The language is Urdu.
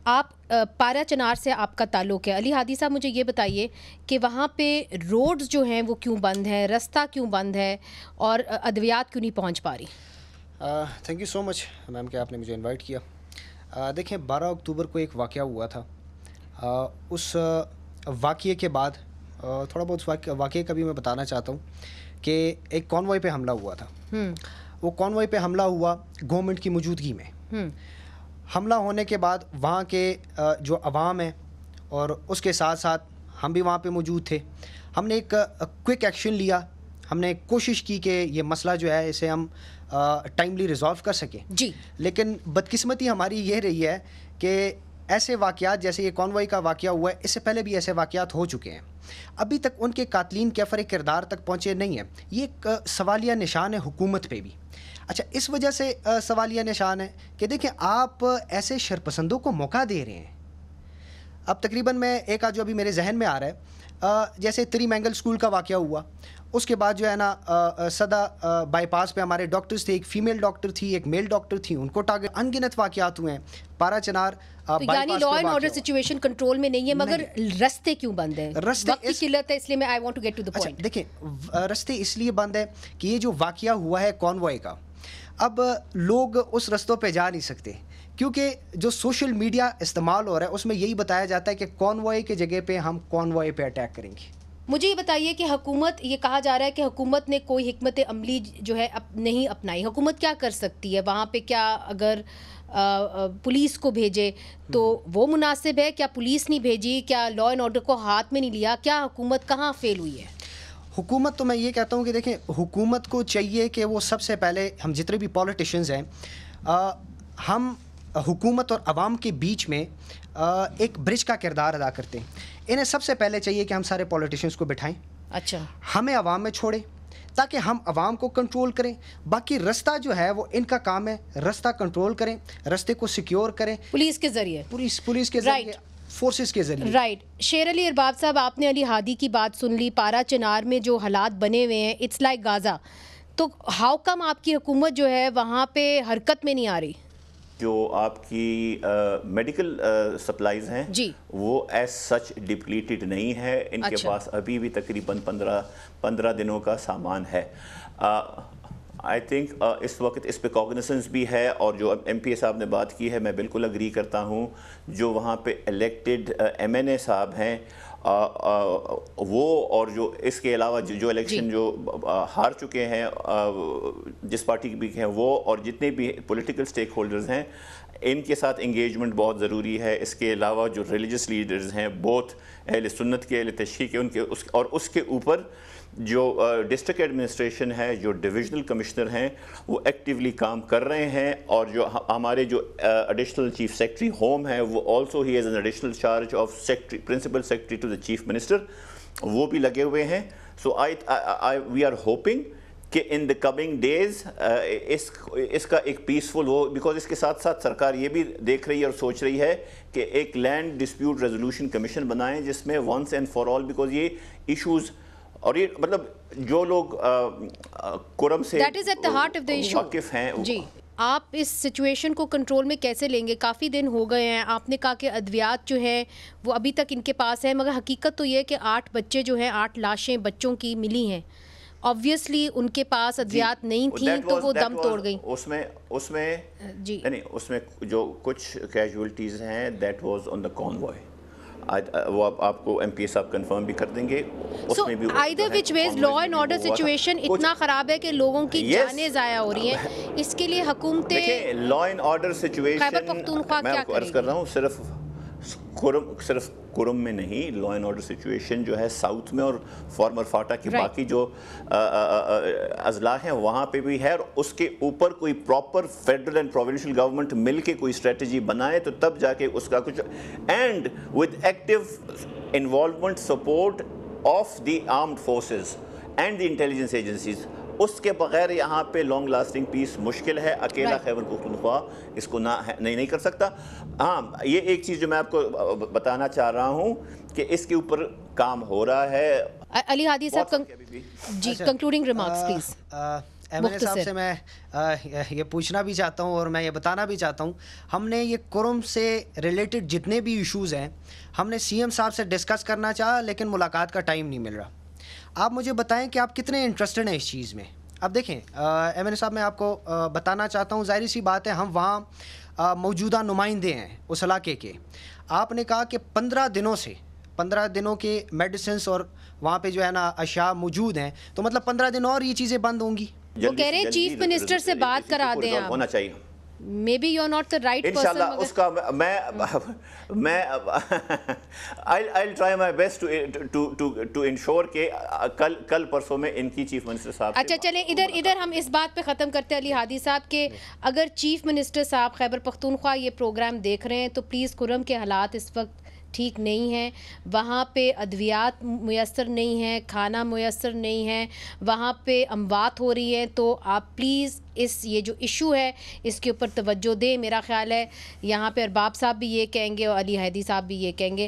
آپ پارا چنار سے آپ کا تعلق ہے. علی ہادی صاحب مجھے یہ بتائیے کہ وہاں پہ روڈز جو ہیں وہ کیوں بند ہیں, رستہ کیوں بند ہے, اور ادویات کیوں نہیں پہنچ پا رہی؟ تھینک یو سو مچ میم کہ آپ نے مجھے انوائٹ کیا. دیکھیں 12 اکتوبر کو ایک واقعہ ہوا تھا. اس واقعے کے بعد تھوڑا بہت واقعے کا بھی میں بتانا چاہتا ہوں کہ ایک کانوائے پہ حملہ ہوا تھا. وہ کانوائے پہ حملہ ہوا گورنمنٹ کی موجودگی میں. حملہ ہونے کے بعد وہاں کے جو عوام ہیں اور اس کے ساتھ ساتھ ہم بھی وہاں پہ موجود تھے. ہم نے ایک کوئک ایکشن لیا. ہم نے کوشش کی کہ یہ مسئلہ جو ہے اسے ہم ٹائملی ریزالو کر سکیں. جی. لیکن بدقسمتی ہماری یہ رہی ہے کہ ایسے واقعات جیسے یہ کانوائے کا واقعہ ہوا ہے, اس سے پہلے بھی ایسے واقعات ہو چکے ہیں. ابھی تک ان کے قاتلین کیفر کردار تک پہنچے نہیں ہیں. یہ ایک سوالیہ نشان ہے حکومت پہ بھی. اچھا, اس وجہ سے سوالیہ نشان ہے کہ دیکھیں آپ ایسے شرپسندوں کو موقع دے رہے ہیں. اب تقریباً میں ایک آج جو ابھی میرے ذہن میں آ رہا ہے, جیسے تری مینگل اسکول کا واقعہ ہوا, اس کے بعد جو ہے نا صدا بائی پاس پہ ہمارے ڈاکٹرز تھے, ایک فیمیل ڈاکٹر تھی, ایک میل ڈاکٹر تھی, ان کو ٹارگٹ, ان گنت واقعات ہوئے ہیں. پارا چنار یعنی law and order situation control میں نہیں ہے, مگر رستے کیوں بند ہیں؟ وقت کی قلت ہے, اس لیے میں I want to get to the point. دیکھیں رستے اس لیے بند ہے کہ یہ جو واقعہ ہوا ہے کانوائے کا, اب لوگ اس رستوں پہ جا نہیں سکتے کیونکہ جو سوشل میڈیا استعمال ہو رہا ہے اس میں یہی بتایا جاتا ہے کہ کانوائے کی جگہ پہ ہم کانوائے پہ اٹیک کریں گے. مجھے یہ بتائیے کہ حکومت, یہ کہا جا رہا ہے کہ حکومت نے کوئی حکمت عملی جو ہے نہیں اپنائی. حکومت کیا کر سکتی ہے وہاں پہ؟ کیا اگر پولیس کو بھیجے تو وہ مناسب ہے؟ کیا پولیس نہیں بھیجی؟ کیا لا اینڈ آرڈر کو ہاتھ میں نہیں لیا؟ کیا حکومت کہاں فیل ہوئی ہے؟ حکومت تو میں یہ کہتا ہوں کہ دیکھیں حکومت کو چاہیے کہ وہ سب سے پہلے, ہم جتنے بھی پولیٹیشنز ہیں, ہم حکومت اور عوام کے بیچ میں ایک برج کا کردار ادا کرتے ہیں. انہیں سب سے پہلے چاہیے کہ ہم سارے پولیٹیشنز کو بٹھائیں, اچھا ہمیں عوام میں چھوڑیں تاکہ ہم عوام کو کنٹرول کریں. باقی رستہ جو ہے وہ ان کا کام ہے, رستہ کنٹرول کریں, رستے کو سیکیور کریں پولیس کے ذریعے, پولیس کے ذریعے, فورسز کے ذریعے. رائٹ. شیر علی ارباب صاحب, آپ نے علی ہادی کی بات سن لی. پارا چنار میں جو حالات بنے ہوئے ہیں اٹس لائک غازہ, تو ہاؤ کم آپ کی حکومت جو ہے وہاں پہ حرکت میں نہیں آ رہی؟ جو آپ کی میڈیکل سپلائز ہیں جی, وہ ایز سچ ڈپلیٹڈ نہیں ہے. ان کے پاس ابھی بھی تقریباً 15 دنوں کا سامان ہے. آئی تھنک اس وقت اس پہ کوگنیسنس بھی ہے, اور جو ایم پی اے صاحب نے بات کی ہے میں بالکل اگری کرتا ہوں. جو وہاں پہ الیکٹڈ ایم این اے صاحب ہیں وہ, اور جو اس کے علاوہ جو الیکشن جو ہار چکے ہیں جس پارٹی کے بھی ہیں وہ, اور جتنے بھی پولیٹیکل سٹیک ہولڈرز ہیں, ان کے ساتھ انگیجمنٹ بہت ضروری ہے. اس کے علاوہ جو ریلیجس لیڈرز ہیں بوتھ اہل سنت کے, اہل تشیع کے, ان کے اور اس کے اوپر جو ڈسٹرکٹ ایڈمنسٹریشن ہے, جو ڈویژنل کمشنر ہیں, وہ ایکٹیولی کام کر رہے ہیں. اور جو ہمارے جو ایڈیشنل چیف سیکرٹری ہوم ہے وہ also he is an additional charge of secretary, principal secretary to the chief minister, وہ بھی لگے ہوئے ہیں. سو وی آر ہوپنگ کہ ان دا کمنگ ڈیز اس کا ایک پیسفل ہو, بیکاز اس کے ساتھ ساتھ سرکار یہ بھی دیکھ رہی ہے اور سوچ رہی ہے کہ ایک لینڈ ڈسپیوٹ ریزولوشن کمیشن بنائیں جس میں once and for all, because یہ ایشوز, اور یہ مطلب جو لوگ کرم سے واقف ہیں. جی, آپ اس سچویشن کو کنٹرول میں کیسے لیں گے؟ کافی دن ہو گئے ہیں, آپ نے کہا کہ ادویات جو ہیں وہ ابھی تک ان کے پاس ہیں, مگر حقیقت تو یہ ہے کہ 8 بچے جو ہیں, 8 لاشیں بچوں کی ملی ہیں. آبویسلی ان کے پاس ادویات نہیں تھیں تو وہ دم توڑ گئیں. اس میں جی, اس میں جو کچھ کیجولٹیز ہیں دیٹ واز آن دا کانوائے, وہ آپ کو ایم پی صاحب کنفرم بھی کر دیں گے. سو either which ways law and order situation اتنا خراب ہے کہ لوگوں کی جانیں ضائع ہو رہی ہیں. اس کے لیے حکومتیں, دیکھیں law and order situation Khyber Pakhtunkhwa میں کیا آپ کو عرض کر رہا ہوں, صرف کرم میں نہیں, لا اینڈ آرڈر سچویشن جو ہے ساؤتھ میں اور فارمر فاٹا کے باقی جو اضلاع ہیں وہاں پہ بھی ہے. اور اس کے اوپر کوئی proper federal and provincial government مل کے کوئی اسٹریٹجی بنائے تو تب جا کے اس کا کچھ, and with active involvement support of the armed forces and the intelligence agencies. اس کے بغیر یہاں پہ لانگ لاسٹنگ پیس مشکل ہے. اکیلا خیبر پختونخوا اس کو نہیں کر سکتا. ہاں, یہ ایک چیز جو میں آپ کو بتانا چاہ رہا ہوں کہ اس کے اوپر کام ہو رہا ہے. علی ہادی صاحب ji, concluding remarks please. M N A صاحب سے میں یہ پوچھنا بھی چاہتا ہوں اور میں یہ بتانا بھی چاہتا ہوں، ہم نے یہ کرم سے ریلیٹڈ جتنے بھی ایشوز ہیں ہم نے سی ایم صاحب سے ڈسکس کرنا چاہا، لیکن ملاقات کا ٹائم نہیں مل رہا. آپ مجھے بتائیں کہ آپ کتنے انٹرسٹڈ ہیں اس چیز میں. اب دیکھیں ایم این اے صاحب، میں آپ کو بتانا چاہتا ہوں، ظاہر سی بات ہے ہم وہاں موجودہ نمائندے ہیں اس علاقے کے. آپ نے کہا کہ 15 دنوں کے میڈیسنس اور وہاں پہ جو ہے نا اشیاء موجود ہیں، تو مطلب 15 دن اور یہ چیزیں بند ہوں گی. وہ کہہ رہے ہیں چیف منسٹر سے بات کرا دیں آپ. ہونا چاہیے. Maybe you are not the right person. انشاءاللہ اس کا میں I'll try my best to ensure کہ کل پرسوں میں ان کی چیف منسٹر صاحب. اچھا چلیں ادھر ہم اس بات پہ ختم کرتے ہیں علی ہادی صاحب کہ اگر چیف منسٹر صاحب خیبر پختونخوا یہ پروگرام دیکھ رہے ہیں تو پلیز کرم کے حالات اس وقت ٹھیک نہیں ہیں، وہاں پہ ادویات میسر نہیں ہیں، کھانا میسر نہیں ہے، وہاں پہ اموات ہو رہی ہیں. تو آپ پلیز یہ جو ایشو ہے اس کے اوپر توجہ دیں. میرا خیال ہے یہاں پہ ارباب صاحب بھی یہ کہیں گے اور علی ہادی صاحب بھی یہ کہیں گے.